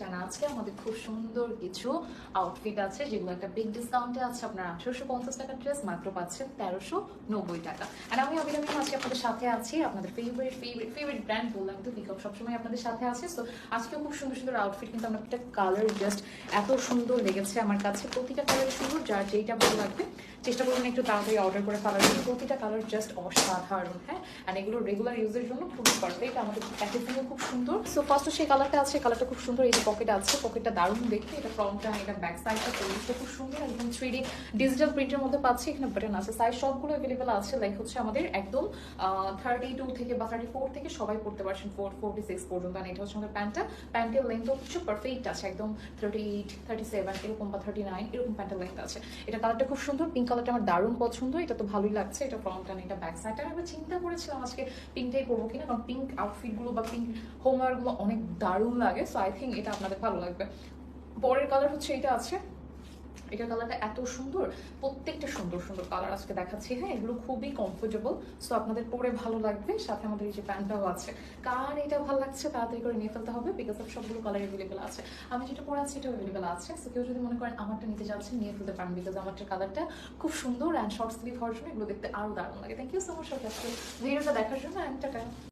And আজকে আমাদের খুব সুন্দর কিছু আউটফিট আছে যেগুলো একটা বিগ ডিসকাউন্টে আছে। আপনার 1850 টাকার ড্রেস মাত্র পাচ্ছেন 1390 টাকা। অ্যান্ড আমি অবিরামী আজকে আপনাদের সাথে আছি, আপনাদের ফেভারিট ব্র্যান্ড বললাম তো পিকক সবসময় আপনাদের সাথে আছে। সো আজকে খুব সুন্দর সুন্দর আউটফিট, কিন্তু আমার একটা কালার জাস্ট এত সুন্দর লেগেছে আমার কাছে। প্রতিটা কালার সুন্দর, যার যেইটা ভালো লাগবে চেষ্টা করবেন একটু তাড়াতাড়ি অর্ডার করে ফেলার জন্য। প্রতিটা কালার জাস্ট অসাধারণ, হ্যাঁ। অ্যান্ড এগুলো রেগুলার ইউজের জন্য খুবই পারফেক্ট। আমাদের প্যাকেজিংও খুব সুন্দর। সো ফার্স্ট সেই কালারটা আছে, কালারটা খুব সুন্দর। এই যে পকেট আছে, পকেটটা দারুণ দেখতে। এটা ফ্রন্টটা, এটা ব্যাক সাইডটা, পলিশটা খুব সুন্দর। একদম 3D ডিজিটাল প্রিন্টের মধ্যে পাচ্ছি। এখানে বাটন আছে, সাইজ সবগুলো অ্যাভেলেবেল আছে। লাইক হচ্ছে আমাদের একদম 32 থেকে বা 34 থেকে সবাই পড়তে পারছেন 46 পর্যন্ত। আর এটা হচ্ছে আমাদের প্যান্টটা, প্যান্টের লেন্থও হচ্ছে পারফেক্ট আছে, একদম 38, 37 এরকম বা 39 এরকম প্যান্টের লেন্থ আছে। এটা কালারটা খুব সুন্দর, পিঙ্ক কালারটা আমার দারুণ পছন্দ। এটা তো ভালোই লাগছে। এটা ফ্রন্ট আর এটা ব্যাক সাইডটা। আমি চিন্তা করেছিলাম আজকে পিঙ্কটাই করবো কিনা, কারণ পিঙ্ক আউটফিটগুলো বা পিঙ্ক হোমওয়ারগুলো অনেক দারুণ লাগে। সো আই থিঙ্ক এটা আপনাদের ভালো লাগবে। পরের কালার হচ্ছে এটা আছে, এটা কালারটা এত সুন্দর, প্রত্যেকটা সুন্দর সুন্দর কালার আজকে দেখাচ্ছি। হ্যাঁ, এগুলো খুবই কমফোর্টেবল, সো আপনাদের পরে ভালো লাগবে। সাথে আমাদের এই যে প্যান্টটাও আছে। কার এটা ভালো লাগছে তাড়াতাড়ি করে নিয়ে ফেলতে হবে, বিকজ অফ সবগুলো কালার অ্যাভেলেবেল আছে। আমি যেটা পরে আছি এটা অ্যাভেলেবেল আছে। সো কেউ যদি মনে করেন আমারটা নিতে চাচ্ছেন নিয়ে ফেলতে পারেন, বিকজ আমারটা কালারটা খুব সুন্দর। অ্যান্ড শর্ট স্লিভ হওয়ার জন্য এগুলো দেখতে আরও দারুণ লাগে। থ্যাংক ইউ সো মাচ আজকে ভিডিওটা দেখার জন্য। And tata.